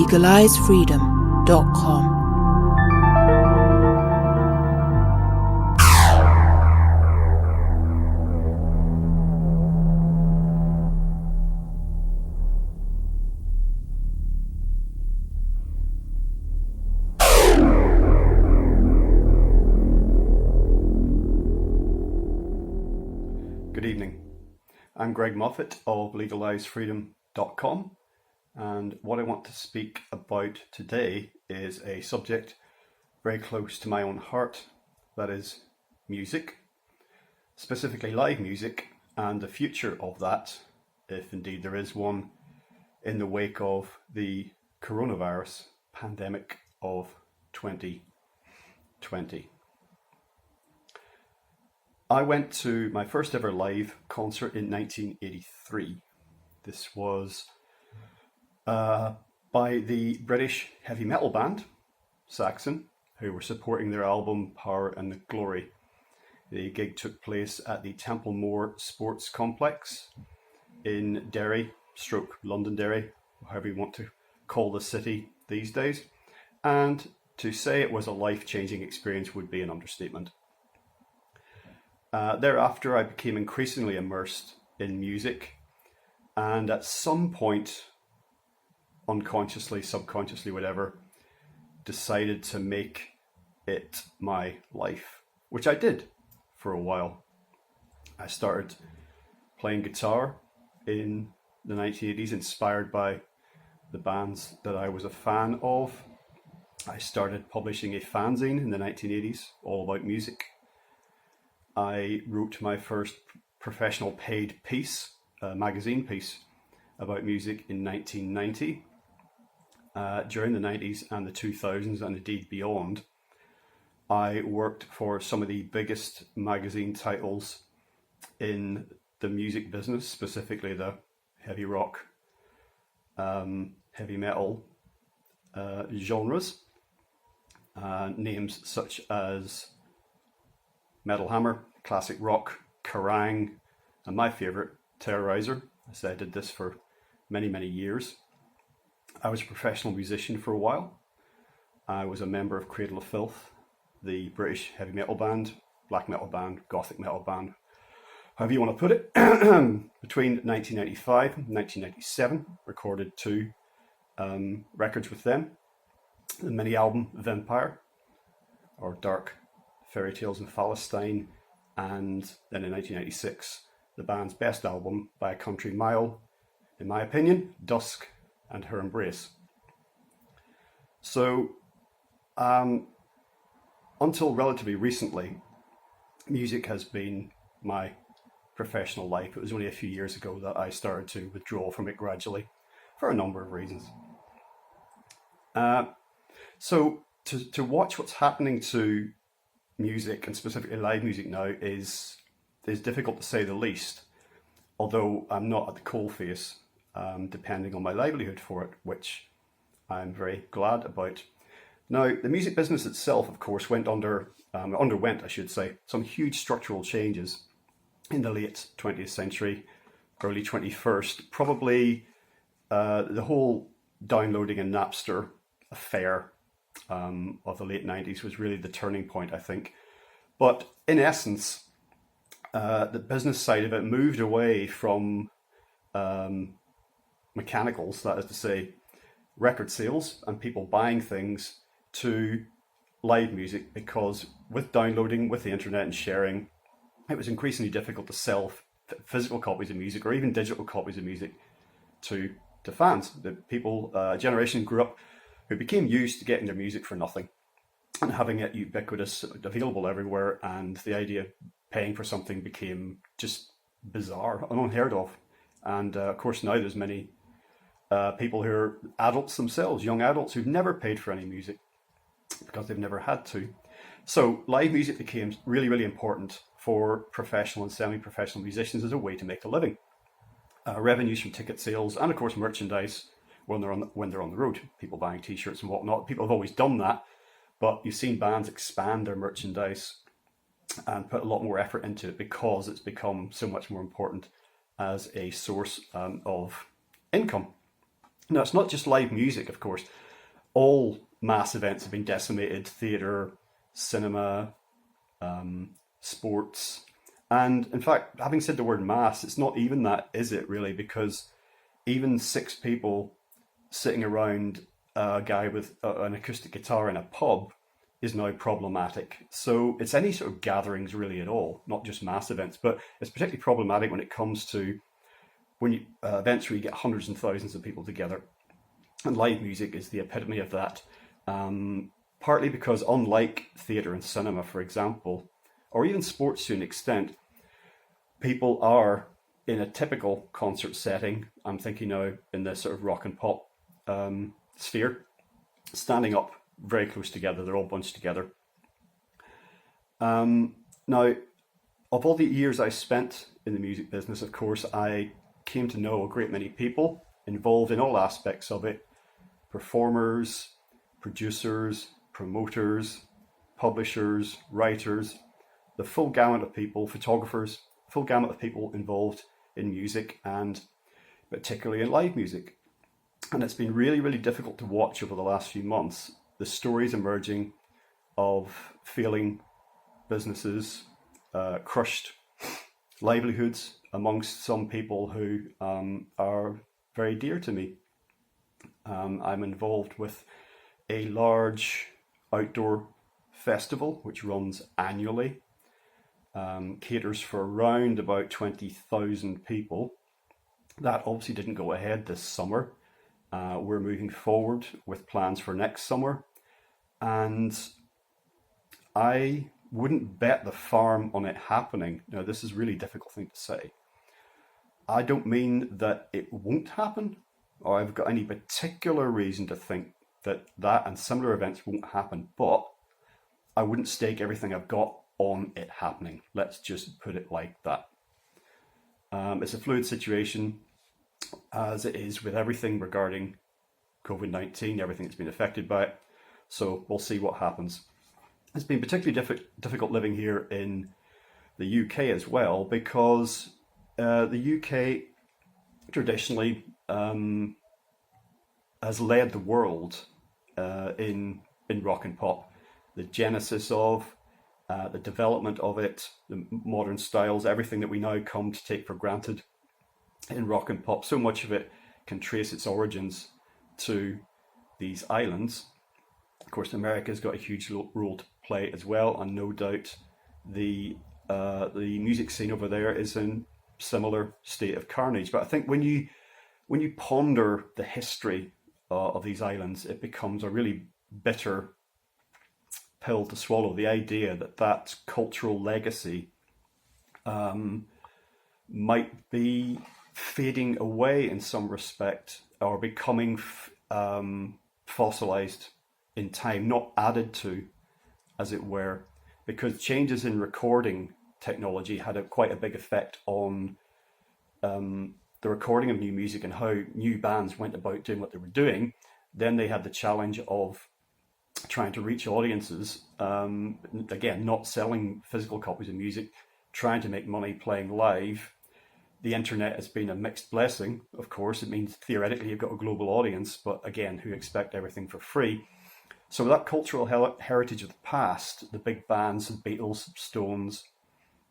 legalizefreedom.com. Good evening. I'm Greg Moffat of legalizefreedom.com, and what I want to speak about today is a subject very close to my own heart, that is music, specifically live music, and the future of that, if indeed there is one, in the wake of the coronavirus pandemic of 2020. I went to my first ever live concert in 1983. This was by the British heavy metal band, Saxon, who were supporting their album Power and Glory. The gig took place at the Templemore Sports Complex in Derry, London Derry, however you want to call the city these days. And to say it was a life-changing experience would be an understatement. Thereafter, I became increasingly immersed in music, and at some point, unconsciously, subconsciously, whatever, decided to make it my life, which I did for a while. I started playing guitar in the 1980s, inspired by the bands that I was a fan of. I started publishing a fanzine in the 1980s, all about music. I wrote my first professional paid piece, a magazine piece, about music in 1990. During the 90s and the 2000s, and indeed beyond, I worked for some of the biggest magazine titles in the music business, specifically the heavy rock, heavy metal genres. Names such as Metal Hammer, Classic Rock, Kerrang, and my favourite, Terrorizer. I did this for many, many years. I was a professional musician for a while. I was a member of Cradle of Filth, the British heavy metal band, black metal band, gothic metal band, however you want to put it. Between 1995 and 1997, recorded two records with them. The mini album Vampire, or Dark Fairy Tales in Palestine, and then in 1996, the band's best album by a country mile, in my opinion, Dusk and Her Embrace. So, until relatively recently, music has been my professional life. It was only a few years ago that I started to withdraw from it gradually, for a number of reasons. So to watch what's happening to music, and specifically live music now, is difficult to say the least, although I'm not at the coalface, depending on my livelihood for it, which I'm very glad about. Now, the music business itself, of course, underwent, I should say, some huge structural changes in the late 20th century, early 21st. Probably the whole downloading and Napster affair of the late 90s was really the turning point, I think. But in essence, the business side of it moved away from mechanicals, that is to say, record sales and people buying things, to live music, because with downloading, with the internet and sharing, it was increasingly difficult to sell physical copies of music, or even digital copies of music, to fans. The people, a generation grew up who became used to getting their music for nothing and having it ubiquitous, available everywhere, and the idea of paying for something became just bizarre and unheard of. And of course now there's many people who are adults themselves, young adults, who've never paid for any music because they've never had to. So live music became really, really important for professional and semi-professional musicians as a way to make a living. Revenues from ticket sales, and of course merchandise when they're on the road, people buying t-shirts and whatnot. People have always done that, but you've seen bands expand their merchandise and put a lot more effort into it because it's become so much more important as a source of income. Now, it's not just live music, of course. All mass events have been decimated: theatre, cinema, sports. And in fact, having said the word mass, it's not even that, is it really? Because even six people sitting around a guy with an acoustic guitar in a pub is now problematic. So it's any sort of gatherings really at all, not just mass events, but it's particularly problematic when it comes to events where you get hundreds and thousands of people together. And live music is the epitome of that. Partly because, unlike theatre and cinema, for example, or even sports to an extent, people are in a typical concert setting. I'm thinking now in the sort of rock and pop sphere, standing up very close together. They're all bunched together. Now, of all the years I spent in the music business, of course, I came to know a great many people involved in all aspects of it: performers, producers, promoters, publishers, writers, the full gamut of people, photographers, full gamut of people involved in music, and particularly in live music. And it's been really, really difficult to watch over the last few months, the stories emerging of failing businesses, crushed livelihoods amongst some people who are very dear to me. I'm involved with a large outdoor festival which runs annually, caters for around about 20,000 people. That obviously didn't go ahead this summer. We're moving forward with plans for next summer, and I wouldn't bet the farm on it happening. Now, this is a really difficult thing to say. I don't mean that it won't happen, or I've got any particular reason to think that and similar events won't happen, but I wouldn't stake everything I've got on it happening. Let's just put it like that. It's a fluid situation, as it is with everything regarding COVID-19, everything that's been affected by it. So we'll see what happens. It's been particularly difficult living here in the UK as well, because the UK traditionally has led the world in rock and pop. The genesis of, the development of it, the modern styles, everything that we now come to take for granted in rock and pop. So much of it can trace its origins to these islands. Of course, America's got a huge role to play as well, and no doubt the music scene over there is in similar state of carnage. But I think when you ponder the history of these islands, it becomes a really bitter pill to swallow. The idea that cultural legacy might be fading away in some respect, or becoming fossilized in time, not added to, as it were, because changes in recording technology had quite a big effect on the recording of new music and how new bands went about doing what they were doing. Then they had the challenge of trying to reach audiences, again, not selling physical copies of music, trying to make money playing live. The internet has been a mixed blessing, of course. It means theoretically you've got a global audience, but again, who expect everything for free. So that cultural heritage of the past, the big bands, the Beatles, Stones,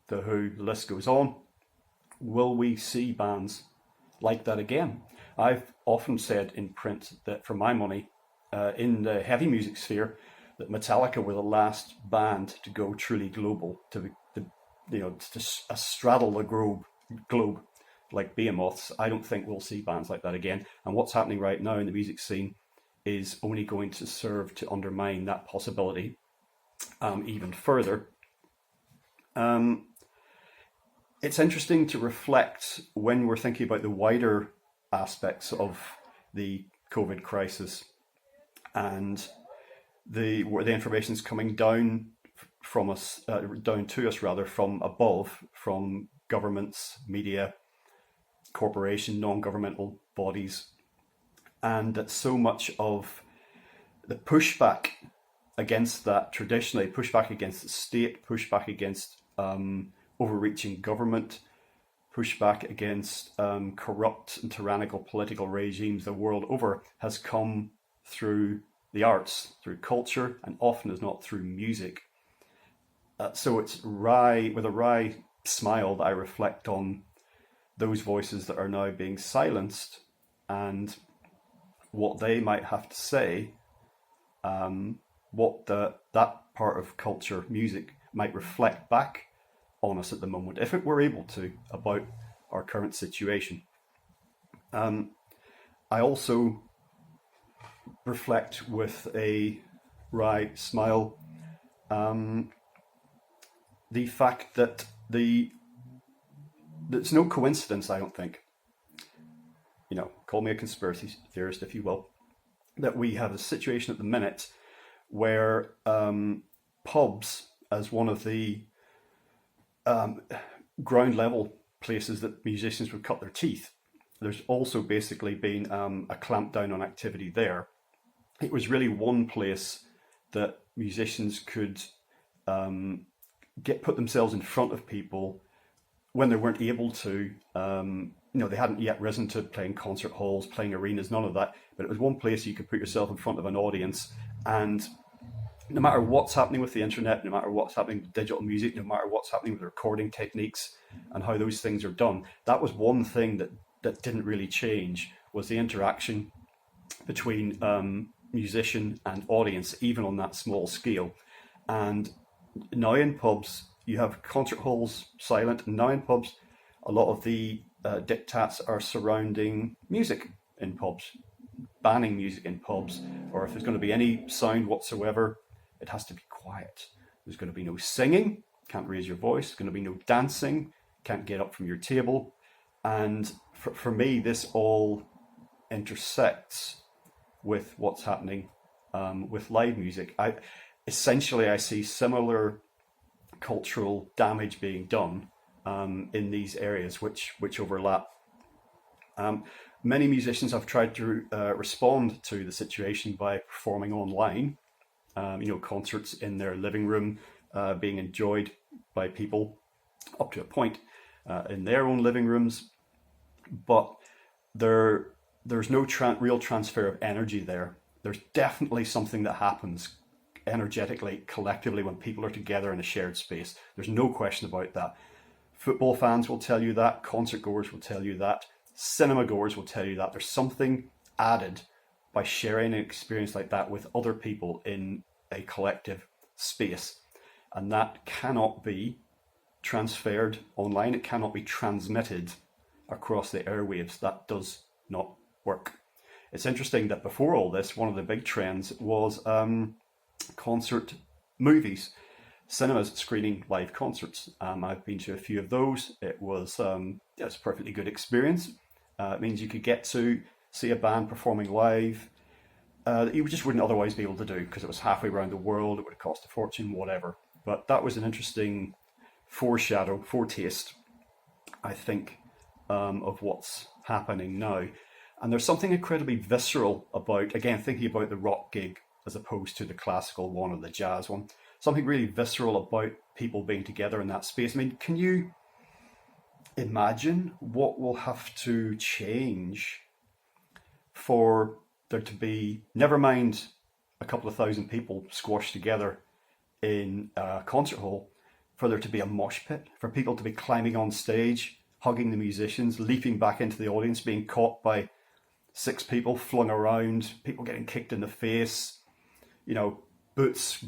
The Who, the list goes on, will we see bands like that again? I've often said in print that, for my money, in the heavy music sphere, that Metallica were the last band to go truly global, to straddle the globe like behemoths. I don't think we'll see bands like that again. And what's happening right now in the music scene is only going to serve to undermine that possibility even further. It's interesting to reflect when we're thinking about the wider aspects of the COVID crisis, and where the information is coming down from us, down to us rather, from above, from governments, media, corporation, non-governmental bodies, and that so much of the pushback against that, traditionally pushback against the state, pushback against overreaching government, pushback against corrupt and tyrannical political regimes the world over has come through the arts, through culture, and often is not through music. So it's with a wry smile that I reflect on those voices that are now being silenced and what they might have to say, what that part of culture, music, might reflect back on us at the moment, if it were able to, about our current situation. I also reflect with a wry smile the fact that it's no coincidence, I don't think, call me a conspiracy theorist if you will, that we have a situation at the minute where pubs, as one of the ground level places that musicians would cut their teeth, there's also basically been a clampdown on activity there. It was really one place that musicians could put themselves in front of people when they weren't able to. They hadn't yet risen to playing concert halls, playing arenas, none of that. But it was one place you could put yourself in front of an audience, and no matter what's happening with the internet, no matter what's happening with digital music, no matter what's happening with recording techniques and how those things are done, that was one thing that didn't really change, was the interaction between musician and audience, even on that small scale. And now in pubs, you have concert halls silent, and now in pubs, a lot of the diktats are surrounding music in pubs, banning music in pubs, or if there's going to be any sound whatsoever, it has to be quiet. There's going to be no singing, can't raise your voice, there's going to be no dancing, can't get up from your table. And for me, this all intersects with what's happening with live music. I see similar cultural damage being done in these areas which overlap. Many musicians have tried to respond to the situation by performing online, concerts in their living room, being enjoyed by people up to a point in their own living rooms, but there's no real transfer of energy there. There's definitely something that happens energetically, collectively, when people are together in a shared space. There's no question about that. Football fans will tell you that, concert goers will tell you that, cinema goers will tell you that. There's something added by sharing an experience like that with other people in a collective space. And that cannot be transferred online. It cannot be transmitted across the airwaves. That does not work. It's interesting that before all this, one of the big trends was concert movies, cinemas screening live concerts. I've been to a few of those. It was it's a perfectly good experience. It means you could get to see a band performing live that you just wouldn't otherwise be able to do because it was halfway around the world. It would have cost a fortune, whatever. But that was an interesting foretaste, I think, of what's happening now. And there's something incredibly visceral about, again, thinking about the rock gig as opposed to the classical one or the jazz one. Something really visceral about people being together in that space. I mean, can you imagine what will have to change for there to be, never mind a couple of thousand people squashed together in a concert hall, for there to be a mosh pit, for people to be climbing on stage, hugging the musicians, leaping back into the audience, being caught by 6 people flung around, people getting kicked in the face, boots,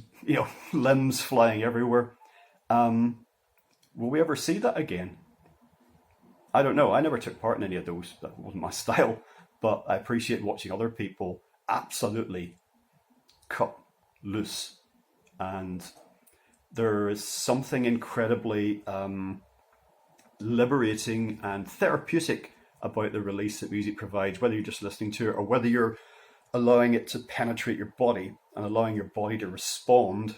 limbs flying everywhere. Will we ever see that again? I don't know. I never took part in any of those. That wasn't my style. But I appreciate watching other people absolutely cut loose. And there is something incredibly liberating and therapeutic about the release that music provides, whether you're just listening to it or whether you're allowing it to penetrate your body and allowing your body to respond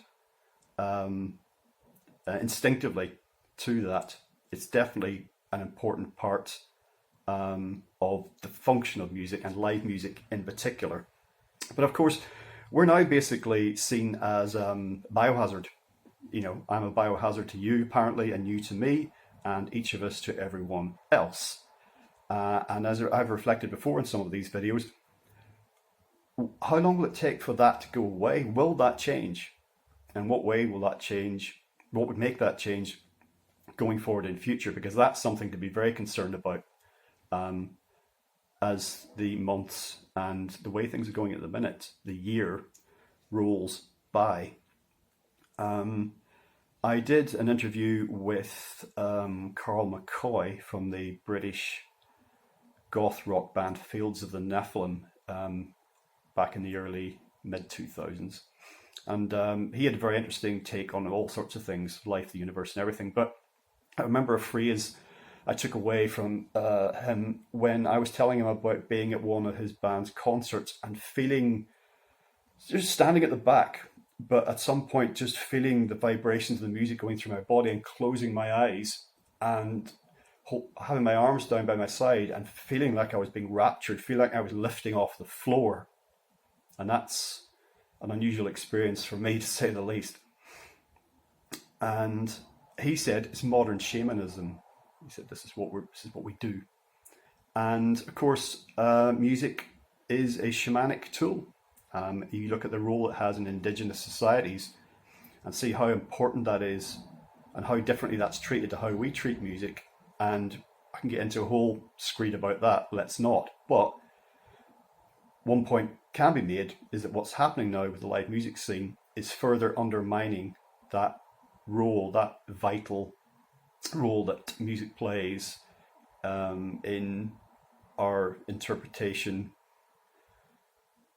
instinctively to that. It's definitely an important part of the function of music, and live music in particular. But of course, we're now basically seen as biohazard. I'm a biohazard to you, apparently, and you to me. and each of us to everyone else. And as I've reflected before in some of these videos, how long will it take for that to go away? Will that change? And what way will that change? What would make that change going forward in future? Because that's something to be very concerned about as the months and the way things are going at the minute, the year rolls by. I did an interview with Carl McCoy from the British goth rock band Fields of the Nephilim back in the early mid-2000s. And he had a very interesting take on all sorts of things, life, the universe, and everything. But I remember a phrase I took away from him when I was telling him about being at one of his band's concerts and feeling, just standing at the back, but at some point just feeling the vibrations of the music going through my body and closing my eyes and having my arms down by my side and feeling like I was being raptured, feeling like I was lifting off the floor. And that's an unusual experience for me, to say the least. And he said it's modern shamanism. He said this is what we do. And of course, music is a shamanic tool. You look at the role it has in indigenous societies and see how important that is and how differently that's treated to how we treat music. And I can get into a whole screed about that. Let's not. But one point can be made is that what's happening now with the live music scene is further undermining that role, that vital role that music plays in our interpretation,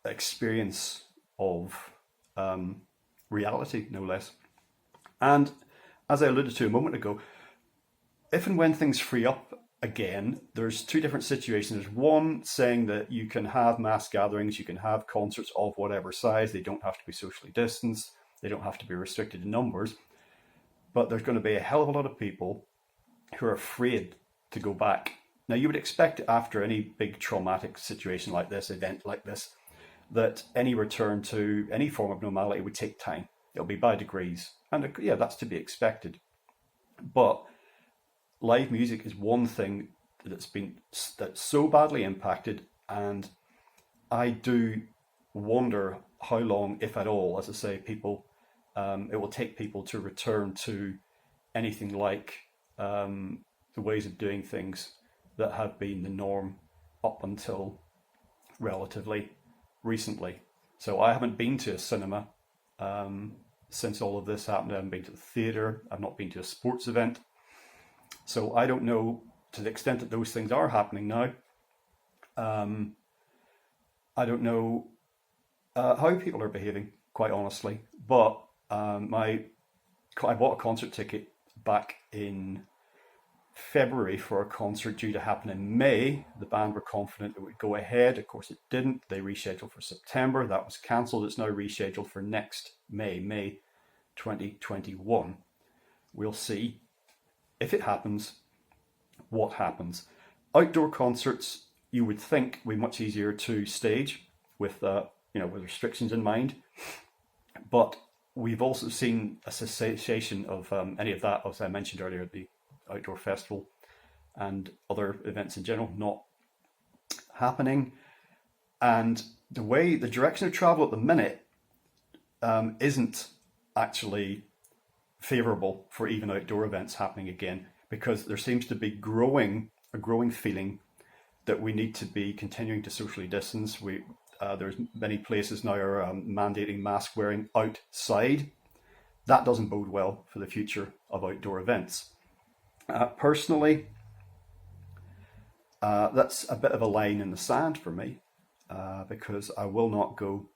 experience of reality, no less. And as I alluded to a moment ago, if and when things free up again, there's two different situations. There's one saying that you can have mass gatherings, you can have concerts of whatever size, they don't have to be socially distanced, they don't have to be restricted in numbers, but there's going to be a hell of a lot of people who are afraid to go back. Now, you would expect after any big traumatic situation like this, event like this, that any return to any form of normality would take time. It'll be by degrees. And yeah, that's to be expected. But live music is one thing that's so badly impacted, and I do wonder how long, if at all, as I say, it will take people to return to anything like the ways of doing things that have been the norm up until relatively recently. So I haven't been to a cinema since all of this happened. I haven't been to the theatre. I've not been to a sports event. So I don't know, to the extent that those things are happening now, I don't know how people are behaving, quite honestly. But I bought a concert ticket back in February for a concert due to happen in May. The band were confident it would go ahead. Of course, it didn't. They rescheduled for September. That was cancelled. It's now rescheduled for next May 2021. We'll see. If it happens, what happens? Outdoor concerts, you would think, would be much easier to stage with restrictions in mind. But we've also seen a cessation of any of that, as I mentioned earlier, the outdoor festival and other events in general not happening. And the direction of travel at the minute isn't actually favourable for even outdoor events happening again, because there seems to be a growing feeling that we need to be continuing to socially distance. There's many places now are mandating mask wearing outside. That doesn't bode well for the future of outdoor events. Personally, that's a bit of a line in the sand for me, because I will not go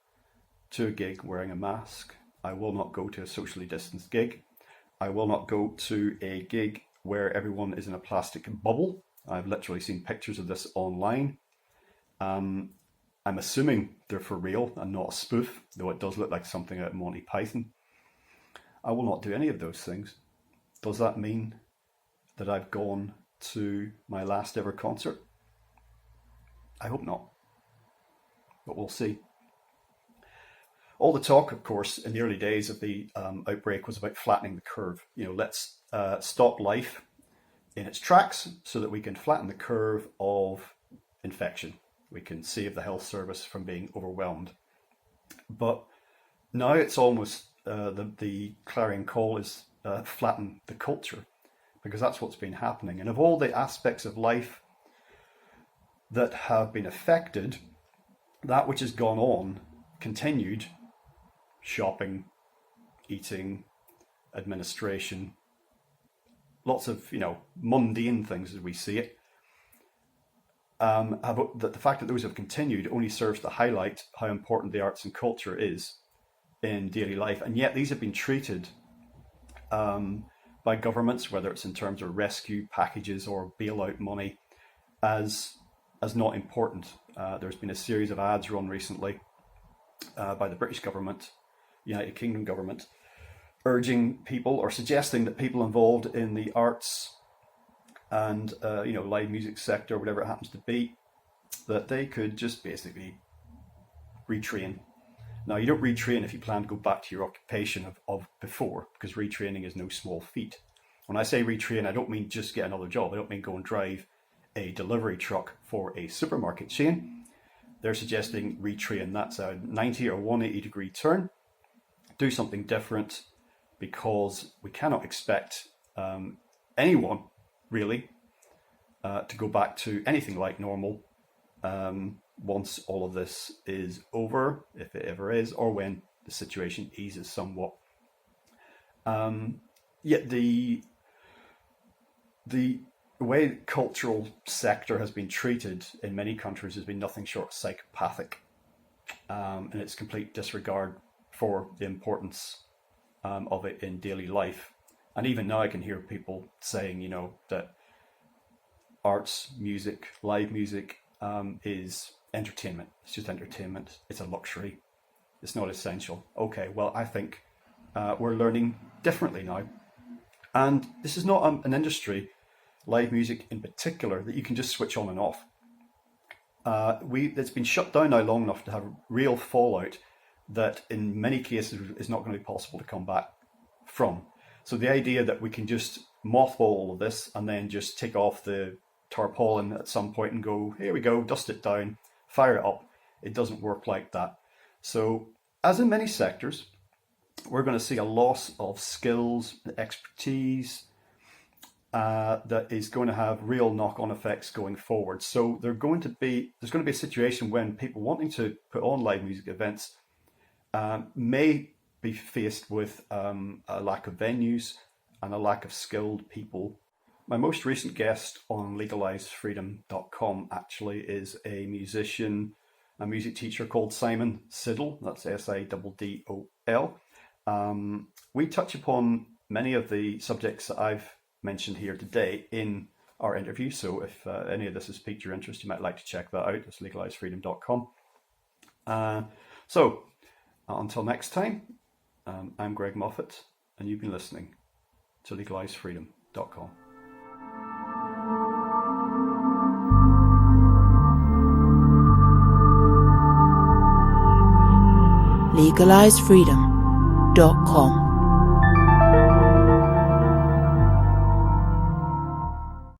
to a gig wearing a mask. I will not go to a socially distanced gig. I will not go to a gig where everyone is in a plastic bubble. I've literally seen pictures of this online. I'm assuming they're for real and not a spoof, though it does look like something out of Monty Python. I will not do any of those things. Does that mean that I've gone to my last ever concert? I hope not, but we'll see. All the talk, of course, in the early days of the outbreak was about flattening the curve. Let's stop life in its tracks so that we can flatten the curve of infection. We can save the health service from being overwhelmed. But now it's almost the clarion call is flatten the culture, because that's what's been happening. And of all the aspects of life that have been affected, that which has gone on continued: shopping, eating, administration, lots of, mundane things as we see it. The fact that those have continued only serves to highlight how important the arts and culture is in daily life. And yet these have been treated by governments, whether it's in terms of rescue packages or bailout money, as not important. There's been a series of ads run recently by the British government, United Kingdom government, urging people or suggesting that people involved in the arts and live music sector, whatever it happens to be, that they could just basically retrain. Now, you don't retrain if you plan to go back to your occupation of before, because retraining is no small feat. When I say retrain, I don't mean just get another job. I don't mean go and drive a delivery truck for a supermarket chain. They're suggesting retrain. That's a 90 or 180 degree turn. Do something different, because we cannot expect anyone really to go back to anything like normal once all of this is over, if it ever is, or when the situation eases somewhat. Yet the way the cultural sector has been treated in many countries has been nothing short of psychopathic, and its complete disregard for the importance of it in daily life. And even now I can hear people saying, that arts, music, live music is entertainment. It's just entertainment. It's a luxury. It's not essential. Okay, well, I think we're learning differently now. And this is not an industry, live music in particular, that you can just switch on and off. It's been shut down now long enough to have real fallout that in many cases is not going to be possible to come back from. So the idea that we can just mothball all of this and then just take off the tarpaulin at some point and go, here we go, dust it down, fire it up, it doesn't work like that. So as in many sectors, we're going to see a loss of skills, expertise, that is going to have real knock-on effects going forward. So there's going to be a situation when people wanting to put on live music events may be faced with a lack of venues and a lack of skilled people. My most recent guest on legalizefreedom.com actually is a musician, a music teacher called Simon Siddle. That's Siddol. We touch upon many of the subjects that I've mentioned here today in our interview. So if any of this has piqued your interest, you might like to check that out. It's legalizefreedom.com. So until next time, I'm Greg Moffat, and you've been listening to legalizefreedom.com. legalizefreedom.com